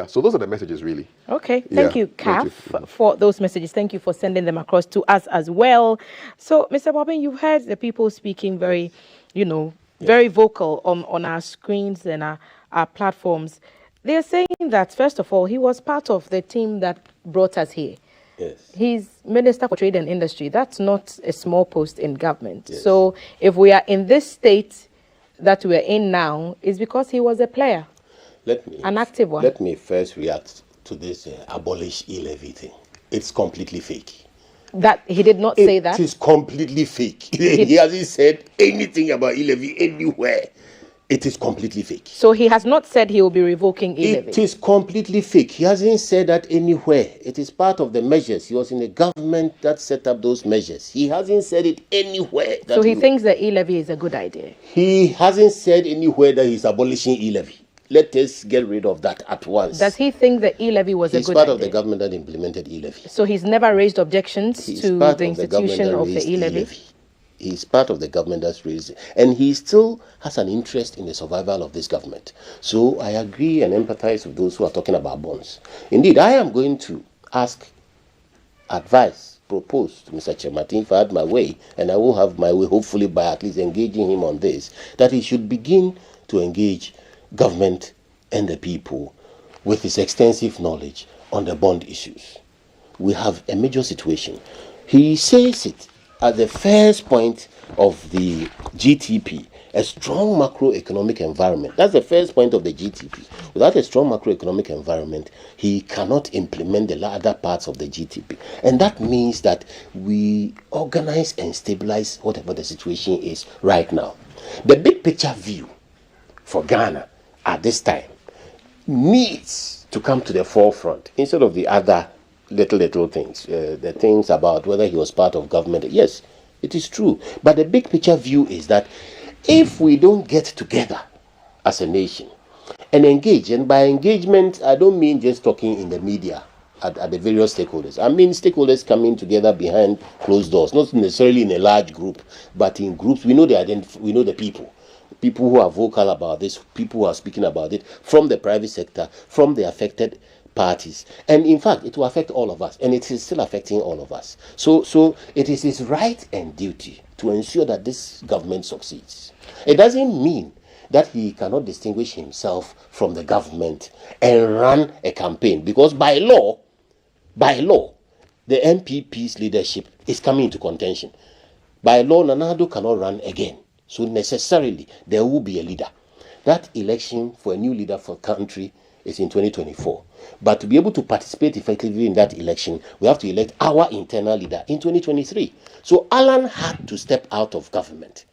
so those are the messages really. Okay, thank you, Kaf, for those messages. Thank you for sending them across to us as well. So, Mr. Buaben, you've heard the people speaking very, very vocal on our screens and our platforms. They're saying that, first of all, he was part of the team that brought us here. Yes. He's Minister for Trade and Industry. That's not a small post in government. Yes. So if we are in this state that we're in now, it's because he was a player, an active one. Let me first react to this abolish e-levy thing. It's completely fake. That he did not say that? It is completely fake. He hasn't said anything about e-levy anywhere. It is completely fake. So he has not said he will be revoking e-levy? It is completely fake. He hasn't said that anywhere. It is part of the measures. He was in the government that set up those measures. He hasn't said it anywhere. So he thinks that e-levy is a good idea? He hasn't said anywhere that he's abolishing e-levy. Let us get rid of that at once. Does he think that e-levy was a good idea? He's part of the government that implemented e-levy. So he's never raised objections to the institution of the e-levy? He's part of the government that's raised it. And he still has an interest in the survival of this government. So I agree and empathize with those who are talking about bonds. Indeed, I am going to ask advice, propose to Mr. Kyeremanten, if I had my way, and I will have my way, hopefully by at least engaging him on this, that he should begin to engage government and the people with his extensive knowledge on the bond issues. We have a major situation. He says it at the first point of the GTP, a strong macroeconomic environment. That's the first point of the GTP. Without a strong macroeconomic environment, he cannot implement the other parts of the GTP. And that means that we organize and stabilize whatever the situation is right now. The big picture view for Ghana at this time needs to come to the forefront instead of the other little things, the things about whether he was part of government. Yes, it is true. But the big picture view is that if we don't get together as a nation and engage, and by engagement, I don't mean just talking in the media at the various stakeholders. I mean stakeholders coming together behind closed doors, not necessarily in a large group, but in groups. We know we know the people who are vocal about this, people who are speaking about it from the private sector, from the affected parties, and in fact it will affect all of us, and it is still affecting all of us. So it is his right and duty to ensure that this government succeeds. It doesn't mean that he cannot distinguish himself from the government and run a campaign, because by law, the NPP's leadership is coming into contention. By law, Nana Addo cannot run again. So necessarily, there will be a leader. That election for a new leader for country is in 2024. But to be able to participate effectively in that election, we have to elect our internal leader in 2023. So Alan had to step out of government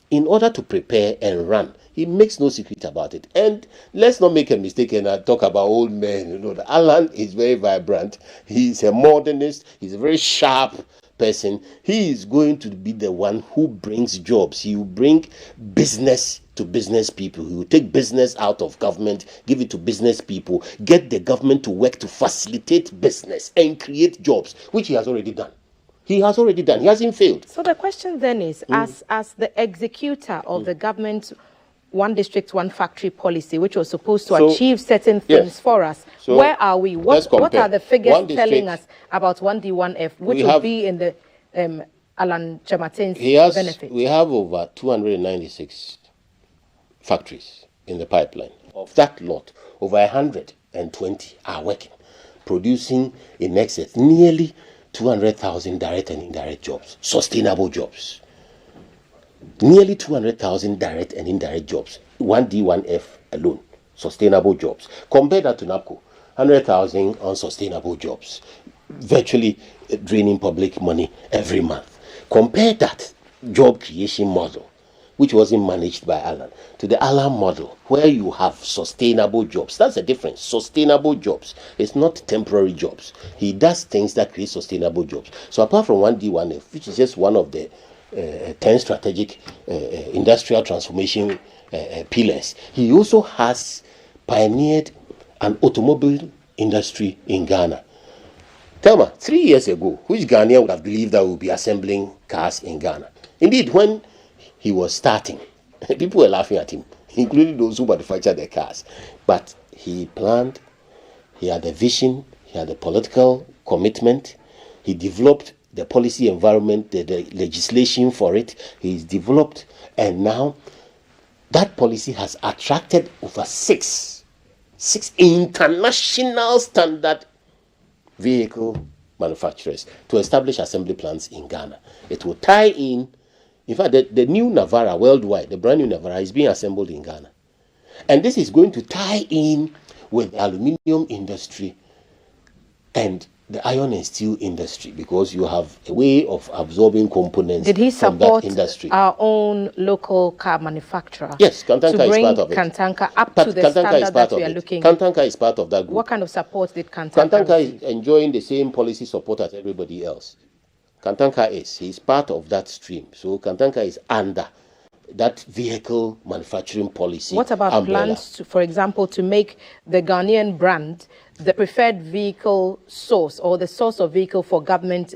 in order to prepare and run. He makes no secret about it. And let's not make a mistake and talk about old men. You know, that Alan is very vibrant. He's a modernist. He's a very sharp person. He is going to be the one who brings jobs. He will bring business to business people. He will take business out of government, give it to business people, get the government to work to facilitate business and create jobs, which he has already done. He has already done. He hasn't failed. So the question then is, as the executor of the government's one district, one factory policy, which was supposed to achieve certain things for us, where are we? What are the figures telling us about 1D1F, which will be in the Alan Kyeremanteng's benefit? We have over 296 factories in the pipeline. Of that lot, over 120 are working, producing in excess nearly 200,000 direct and indirect jobs, sustainable jobs. Nearly 200,000 direct and indirect jobs, 1D1F alone, sustainable jobs. Compare that to NAPCO, 100,000 unsustainable jobs, virtually draining public money every month. Compare that job creation model, which wasn't managed by Alan, to the Alan model, where you have sustainable jobs. That's the difference. Sustainable jobs. It's not temporary jobs. He does things that create sustainable jobs. So apart from 1D1F, which is just one of the 10 strategic industrial transformation pillars, he also has pioneered an automobile industry in Ghana. Thelma, 3 years ago, which Ghanaian would have believed that we would be assembling cars in Ghana? Indeed, when he was starting, people were laughing at him, including those who manufactured the cars. But he planned, he had a vision, he had a political commitment, he developed the policy environment, the legislation for it, he's developed, and now that policy has attracted over six international standard vehicle manufacturers to establish assembly plants in Ghana. It will tie in fact, the new Navara worldwide, the brand new Navara, is being assembled in Ghana. And this is going to tie in with the aluminium industry and the iron and steel industry, because you have a way of absorbing components from that industry. Our own local car manufacturer? Yes, Kantanka is part of it. Kantanka up to the standard that we are looking. Kantanka is part of that group. What kind of support did Kantanka receive? Is enjoying the same policy support as everybody else. Kantanka he's part of that stream. So Kantanka is under that vehicle manufacturing policy. What about umbrella. plans, for example, to make the Ghanaian brand the preferred vehicle source or the source of vehicle for government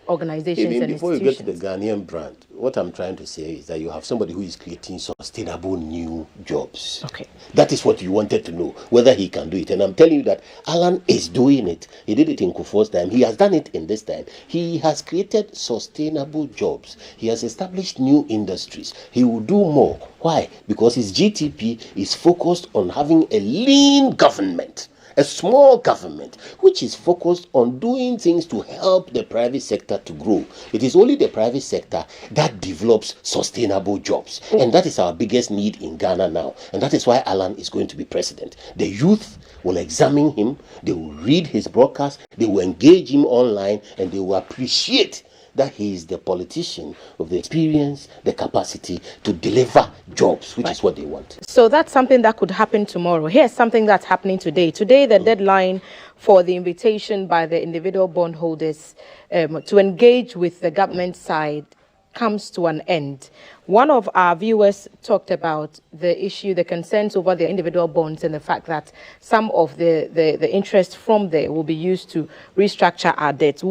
organizations and before institutions? You get to the Ghanaian brand, what I'm trying to say is that you have somebody who is creating sustainable new jobs. Okay. That is what you wanted to know, whether he can do it. And I'm telling you that Alan is doing it. He did it in Kufuor's time. He has done it in this time. He has created sustainable jobs. He has established new industries. He will do more. Why? Because his GTP is focused on having a lean government. A small government which is focused on doing things to help the private sector to grow. It is only the private sector that develops sustainable jobs. And that is our biggest need in Ghana now. And that is why Alan is going to be president. The youth will examine him, they will read his broadcast, they will engage him online, and they will appreciate that he is the politician of the experience, the capacity to deliver jobs, which is what they want. So that's something that could happen tomorrow. Here's something that's happening today. Today, the deadline for the invitation by the individual bondholders to engage with the government side comes to an end. One of our viewers talked about the issue, the concerns over the individual bonds and the fact that some of the interest from there will be used to restructure our debts.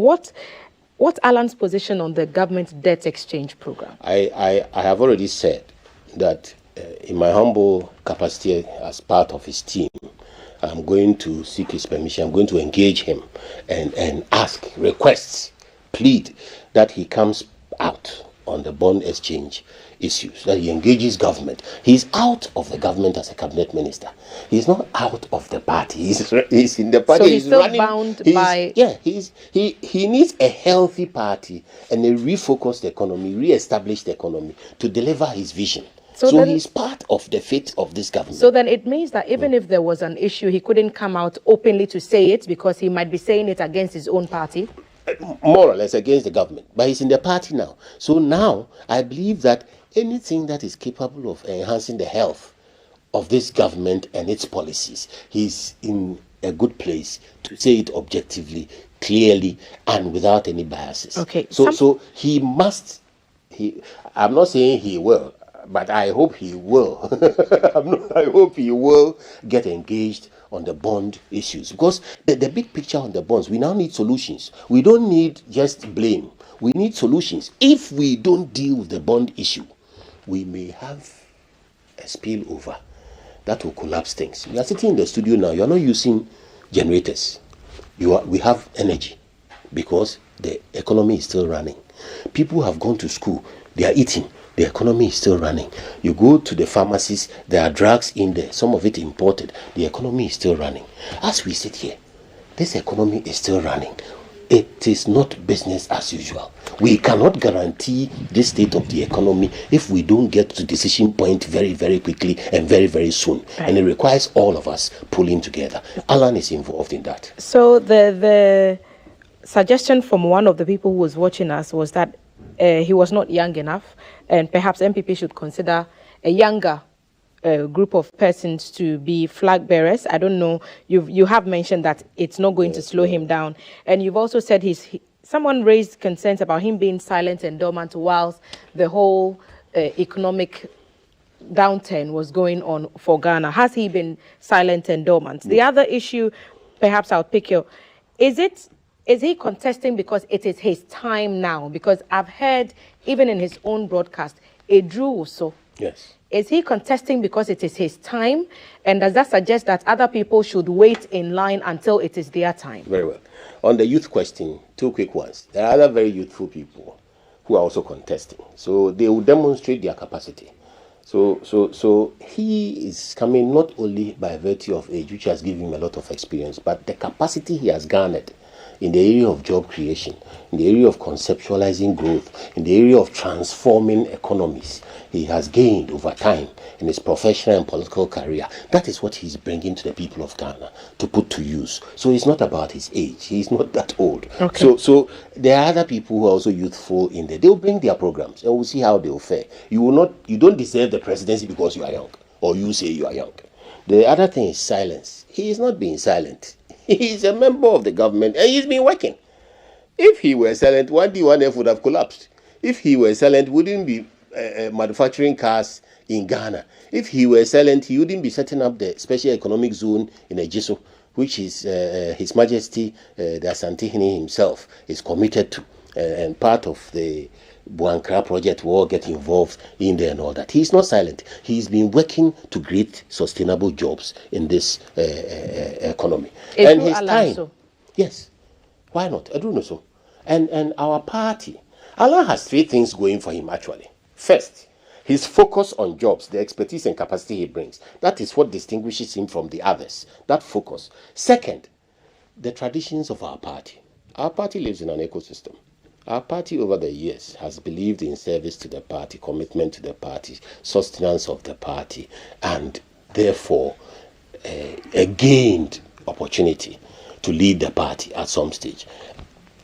What's Alan's position on the government debt exchange program? I have already said that in my humble capacity as part of his team, I'm going to seek his permission. I'm going to engage him and ask, requests, plead that he comes out on the bond exchange issues, that he engages government. He's out of the government as a cabinet minister. He's not out of the party. He's in the party. So he's still bound by... Yeah, he needs a healthy party and a refocused economy, re-established economy to deliver his vision. So he's part of the fate of this government. So then it means that even if there was an issue, he couldn't come out openly to say it because he might be saying it against his own party? More or less against the government. But he's in the party now. So now I believe that anything that is capable of enhancing the health of this government and its policies, he's in a good place to say it objectively, clearly, and without any biases. Okay. So he must, I'm not saying he will, but I hope he will. I hope he will get engaged on the bond issues, because the big picture on the bonds, we now need solutions. We don't need just blame. We need solutions. If we don't deal with the bond issue, we may have a spillover that will collapse things. We are sitting in the studio now. You are not using generators. We have energy because the economy is still running. People have gone to school. They are eating. The economy is still running. You go to the pharmacies, there are drugs in there, some of it imported. The economy is still running. As we sit here, this economy is still running. It is not business as usual. We cannot guarantee this state of the economy if we don't get to decision point very, very quickly and very, very soon. Right. And it requires all of us pulling together. Alan is involved in that. So the suggestion from one of the people who was watching us was that he was not young enough, and perhaps MPP should consider a younger group of persons to be flag bearers. I don't know. You have mentioned that it's not going to slow him down, and you've also said someone raised concerns about him being silent and dormant whilst the whole economic downturn was going on for Ghana. Has he been silent and dormant? The other issue, perhaps I'll pick you. Is he contesting because it is his time now? Because I've heard, even in his own broadcast, Drew also. Yes. Is he contesting because it is his time? And does that suggest that other people should wait in line until it is their time? Very well. On the youth question, two quick ones. There are other very youthful people who are also contesting. So they will demonstrate their capacity. So he is coming not only by virtue of age, which has given him a lot of experience, but the capacity he has garnered in the area of job creation, in the area of conceptualizing growth, in the area of transforming economies, he has gained over time in his professional and political career. That is what he's bringing to the people of Ghana to put to use. So it's not about his age. He's not that old. Okay. So there are other people who are also youthful in there. They'll bring their programs and we'll see how they'll fare. You don't deserve the presidency because you are young, or you say you are young. The other thing is silence. He is not being silent. He's a member of the government and he's been working. If he were silent, 1D1F would have collapsed. If he were silent, wouldn't be manufacturing cars in Ghana. If he were silent, he wouldn't be setting up the special economic zone in Ejiso, which is His Majesty the Asantehene himself is committed to, and part of the Buankra project will all get involved in there and all that. He's not silent. He's been working to create sustainable jobs in this economy. And his time. Yes. Why not? I don't know so. And our party. Alan has three things going for him actually. First, his focus on jobs, the expertise and capacity he brings. That is what distinguishes him from the others. That focus. Second, the traditions of our party. Our party lives in an ecosystem. Our party over the years has believed in service to the party, commitment to the party, sustenance of the party, and therefore gained opportunity to lead the party at some stage.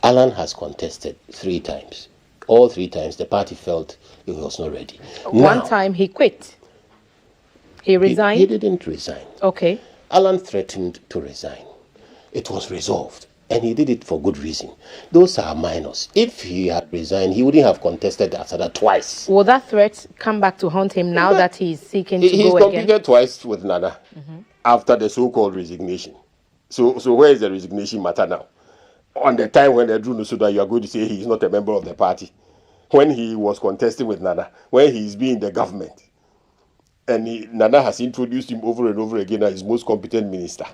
Alan has contested 3 times. All 3 times the party felt it was not ready. One time he quit. He resigned? He didn't resign. Okay. Alan threatened to resign. It was resolved. And he did it for good reason. Those are minors. If he had resigned, he wouldn't have contested after that twice. Will that threat come back to haunt him now that he's seeking to go again? He's competed twice with Nana after the so-called resignation. So where is the resignation matter now? On the time when they drew so that you are going to say he's not a member of the party. When he was contesting with Nana, when he's been in the government. And Nana has introduced him over and over again as his most competent minister.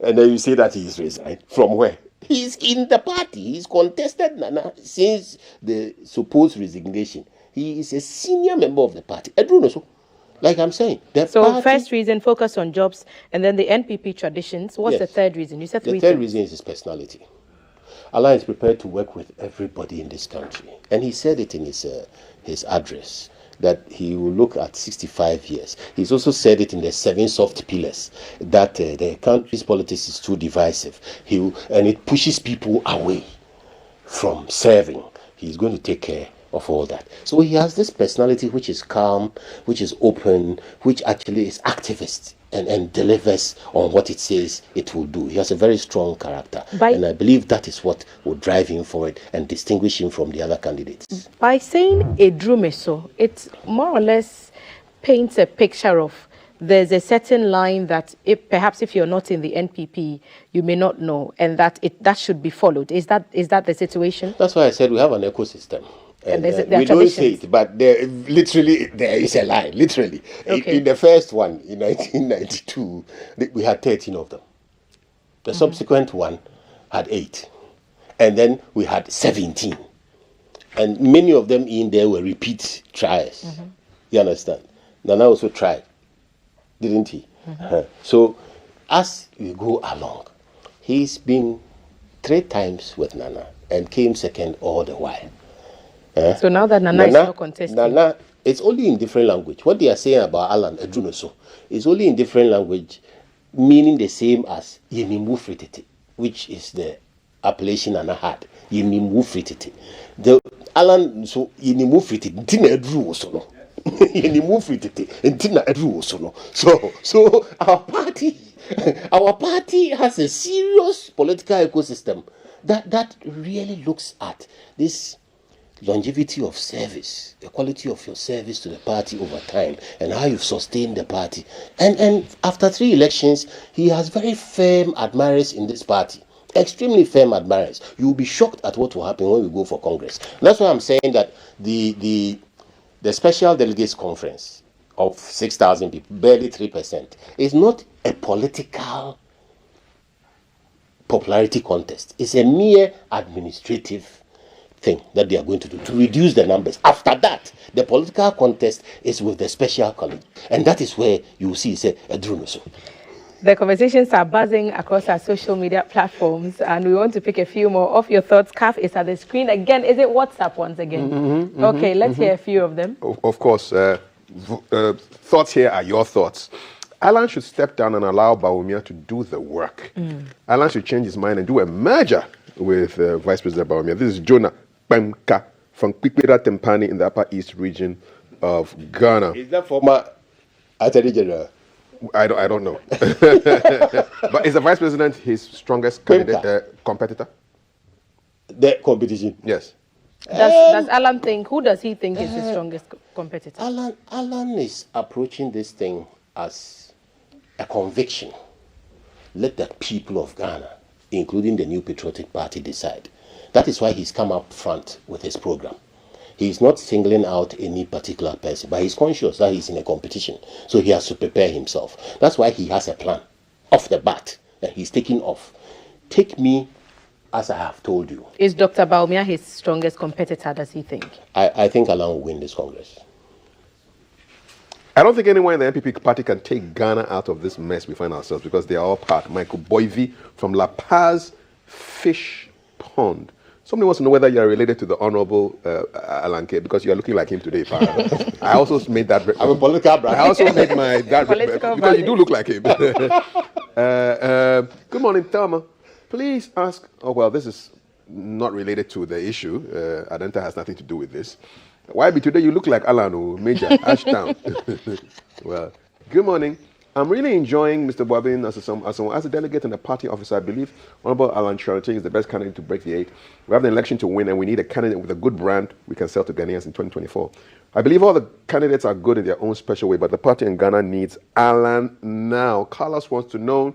And then you say that he's resigned. From where? He's in the party. He's contested Nana since the supposed resignation. He is a senior member of the party. So, like I'm saying. So first reason, focus on jobs, and then the NPP traditions. What's the third reason? You said three. The third reason is his personality. Alan is prepared to work with everybody in this country. And he said it in his address, that he will look at 65 years. He's also said it in the 7 soft pillars, that the country's politics is too divisive. And it pushes people away from serving. He's going to take care of all that. So he has this personality which is calm, which is open, which actually is activist and delivers on what it says it will do. He has a very strong character. And I believe that is what will drive him forward and distinguish him from the other candidates. By saying Edrumeso, it more or less paints a picture of there's a certain line that perhaps if you're not in the NPP, you may not know, and that should be followed. Is that the situation? That's why I said we have an ecosystem. And we don't say it, but there is a line, literally. In the first one, in 1992, we had 13 of them. The subsequent one had 8. And then we had 17. And many of them in there were repeat trials. You understand? Nana also tried, didn't he? So as we go along, he's been 3 times with Nana and came second all the while. So now that Nana is not contesting. Nana, it's only in different language. What they are saying about Alan Edrumeso is only in different language, meaning the same as Yenimu Frititi, which is the appellation Nana had. Yenimu Frititi. The Alan, so Yenimu Frititi, Ntina Edrumeso no. Yenimu Frititi, Ntina Edrumeso no. So our party has a serious political ecosystem that really looks at this longevity of service, the quality of your service to the party over time, and how you've sustained the party. And after 3 elections, he has very firm admirers in this party. Extremely firm admirers. You'll be shocked at what will happen when we go for Congress. And that's why I'm saying that the special delegates conference of 6,000 people, barely 3%, is not a political popularity contest. It's a mere administrative thing that they are going to do to reduce the numbers. After that, the political contest is with the special college, and that is where you will see Edrumeso. The conversations are buzzing across our social media platforms, and we want to pick a few more of your thoughts. CAF is at the screen again. Is it WhatsApp once again? Okay, let's hear a few of them. Of course, thoughts here are your thoughts. Alan should step down and allow Bawumia to do the work. Alan should change his mind and do a merger with Vice President Bawumia. This is Jonah Pemka from Kyeremanten in the Upper East region of Ghana. Is that former Attorney General? I don't know. But is the Vice President his strongest competitor? The competition? Yes. Does Alan think, who does he think is his strongest competitor? Alan is approaching this thing as a conviction. Let the people of Ghana, including the New Patriotic Party, decide. That is why he's come up front with his program. He's not singling out any particular person, but he's conscious that he's in a competition. So he has to prepare himself. That's why he has a plan off the bat, and he's taking off. Take me as I have told you. Is Dr. Bawumia his strongest competitor, does he think? I think Alan will win this Congress. I don't think anyone in the NPP party can take Ghana out of this mess we find ourselves, because they are all part. Michael Boivy from La Paz Fish Pond. Somebody wants to know whether you are related to the Honorable Alan Kyeremanteng, because you are looking like him today. I also made that. I'm a political brand. I also made that because you do look like him. Good morning, Thelma. Please ask. Oh well, this is not related to the issue. Adenta has nothing to do with this. Why be today you look like Alan Major Ashtown? Well, good morning. I'm really enjoying Mr. Buaben Asamoa as a delegate and a party officer. I believe Honorable Alan Kyeremanteng is the best candidate to break the 8. We have the election to win, and we need a candidate with a good brand we can sell to Ghanaians in 2024. I believe all the candidates are good in their own special way, but the party in Ghana needs Alan now. Carlos wants to know,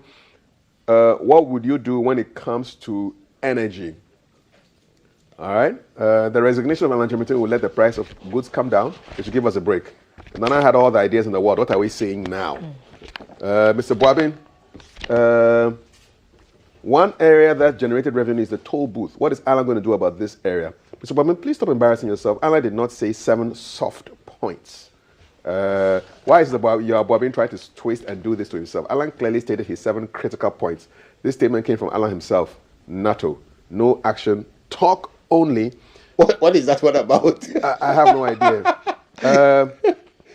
what would you do when it comes to energy? All right. The resignation of Alan Kyeremanteng will let the price of goods come down. It should give us a break. Nana had all the ideas in the world. What are we saying now? Mr. Buaben, one area that generated revenue is the toll booth. What is Alan going to do about this area? Mr. Buaben, please stop embarrassing yourself. Alan did not say 7 soft points. Why is Yaw Buaben trying to twist and do this to himself? Alan clearly stated his 7 critical points. This statement came from Alan himself. NATO, no action, talk only. What is that one about? I have no idea.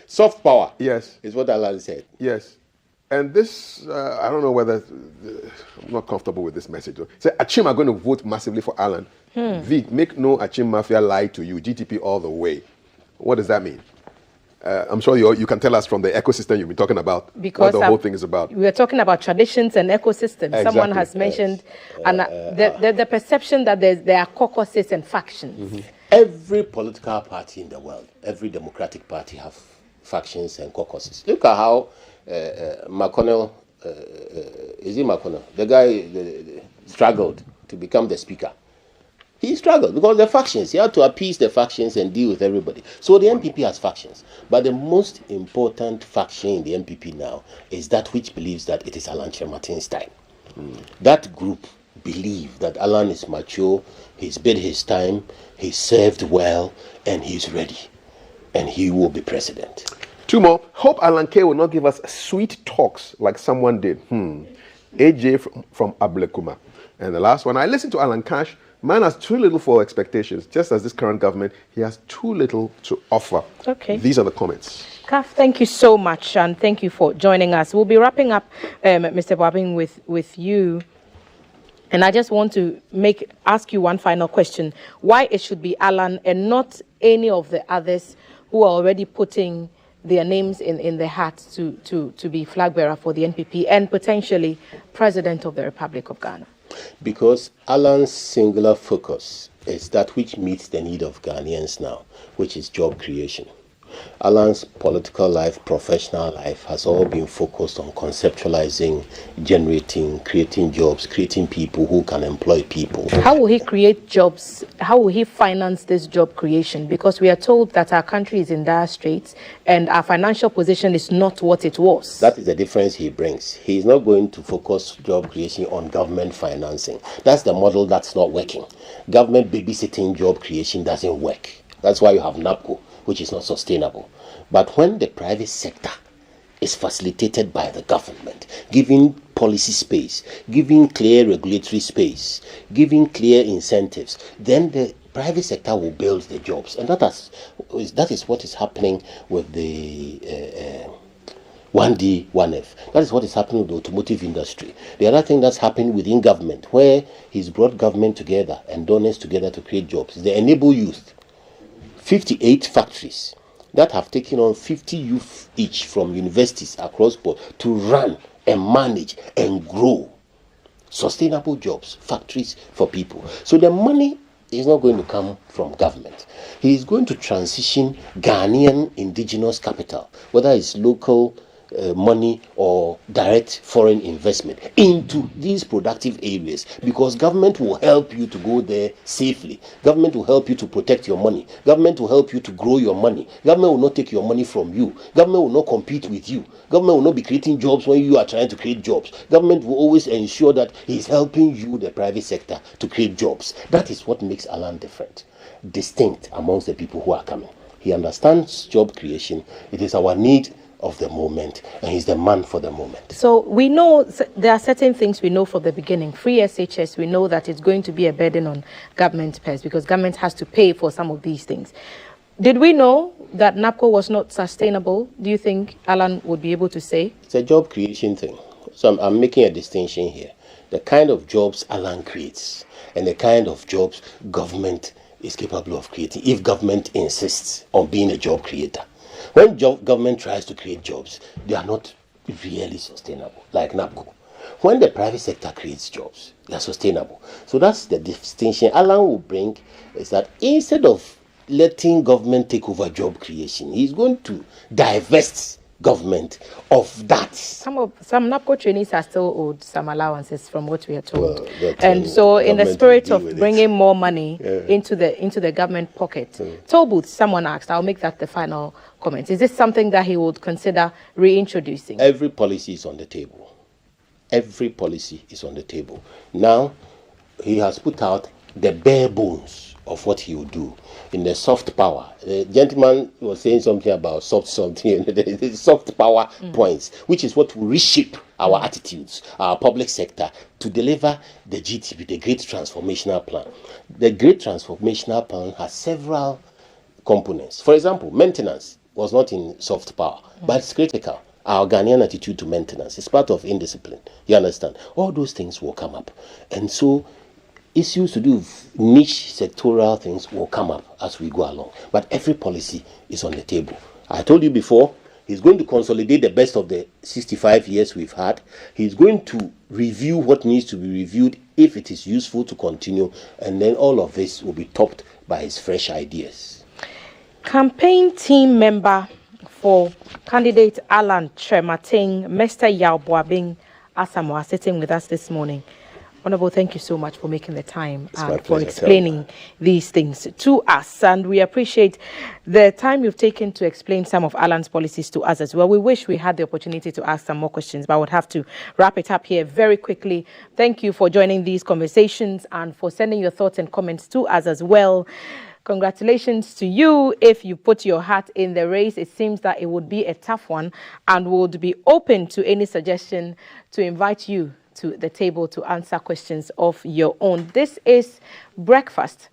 Soft power. Yes. Is what Alan said. Yes. And this, I don't know whether, I'm not comfortable with this message. Say, Achim are going to vote massively for Alan. Vic, make no Achim Mafia lie to you. GTP all the way. What does that mean? I'm sure you can tell us from the ecosystem you've been talking about because what the whole thing is about. We are talking about traditions and ecosystems. Exactly. Someone has mentioned the perception that there are caucuses and factions. Every political party in the world, every democratic party have factions and caucuses. Look at how McConnell, is it McConnell? The guy struggled to become the speaker. He struggled because the factions, he had to appease the factions and deal with everybody. So the MPP has factions. But the most important faction in the MPP now is that which believes that it is Alan Kyeremanteng's time. That group believe that Alan is mature, he's bid his time, he served well, and he's ready. And he will be president. 2 more. Hope Alan K will not give us sweet talks like someone did. AJ from Ablekuma. And the last one, I listened to Alan Cash. Man has too little for expectations. Just as this current government, he has too little to offer. Okay. These are the comments. Kaf, thank you so much, and thank you for joining us. We'll be wrapping up, Mr. Buaben, with you. And I just want to ask you one final question. Why it should be Alan and not any of the others who are already putting their names in the hat to be flag bearer for the NPP and potentially President of the Republic of Ghana? Because Alan's singular focus is that which meets the need of Ghanaians now, which is job creation. Alan's political life, professional life has all been focused on conceptualizing, generating, creating jobs, creating people who can employ people. How will he create jobs? How will he finance this job creation? Because we are told that our country is in dire straits and our financial position is not what it was. That is the difference he brings. He is not going to focus job creation on government financing. That's the model that's not working. Government babysitting job creation doesn't work. That's why you have NAPCO, which is not sustainable. But when the private sector is facilitated by the government, giving policy space, giving clear regulatory space, giving clear incentives, then the private sector will build the jobs. And that is what is happening with the 1D, 1F. That is what is happening with the automotive industry. The other thing that's happening within government, where he's brought government together and donors together to create jobs, they enable youth. 58 factories that have taken on 50 youth each from universities across board to run and manage and grow sustainable jobs, factories for people. So the money is not going to come from government. He is going to transition Ghanaian indigenous capital, whether it's local money or direct foreign investment, into these productive areas, because government will help you to go there safely. Government will help you to protect your money. Government will help you to grow your money. Government will not take your money from you. Government will not compete with you. Government will not be creating jobs when you are trying to create jobs. Government will always ensure that he's helping you, the private sector, to create jobs. That is what makes Alan different, distinct amongst the people who are coming. He understands job creation. It is our need of the moment, and he's the man for the moment. So we know there are certain things we know from the beginning. Free SHS, we know that it's going to be a burden on government pairs because government has to pay for some of these things. Did we know that NAPCO was not sustainable? Do you think Alan would be able to say? It's a job creation thing. So I'm making a distinction here. The kind of jobs Alan creates and the kind of jobs government is capable of creating if government insists on being a job creator. When government tries to create jobs, they are not really sustainable, like NAPCO. When the private sector creates jobs, they are sustainable. So that's the distinction Alan will bring, is that instead of letting government take over job creation, he's going to divest government of that. Some NAPCO trainees are still owed some allowances from what we are told. And so in the spirit of bringing more money into the government pocket, toll booths, someone asked, I'll make that the final comment. Is this something that he would consider reintroducing? Every policy is on the table. Every policy is on the table. Now, he has put out the bare bones of what he will do in the soft power. The gentleman was saying something about soft something, the soft power points, which is what will reshape our attitudes, our public sector, to deliver the GTP, the Great Transformational Plan. The Great Transformational Plan has several components. For example, maintenance was not in soft power, but it's critical. Our Ghanaian attitude to maintenance is part of indiscipline. You understand? All those things will come up. And so issues to do with niche sectoral things will come up as we go along. But every policy is on the table. I told you before, he's going to consolidate the best of the 65 years we've had. He's going to review what needs to be reviewed if it is useful to continue. And then all of this will be topped by his fresh ideas. Campaign team member for candidate Alan Kyeremanteng, Mr. Yaw Buaben Asamoa, sitting with us this morning. Honorable, thank you so much for making the time and for explaining these things to us. And we appreciate the time you've taken to explain some of Alan's policies to us as well. We wish we had the opportunity to ask some more questions, but I would have to wrap it up here very quickly. Thank you for joining these conversations and for sending your thoughts and comments to us as well. Congratulations to you if you put your hat in the race. It seems that it would be a tough one, and would be open to any suggestion to invite you to the table to answer questions of your own. This is Breakfast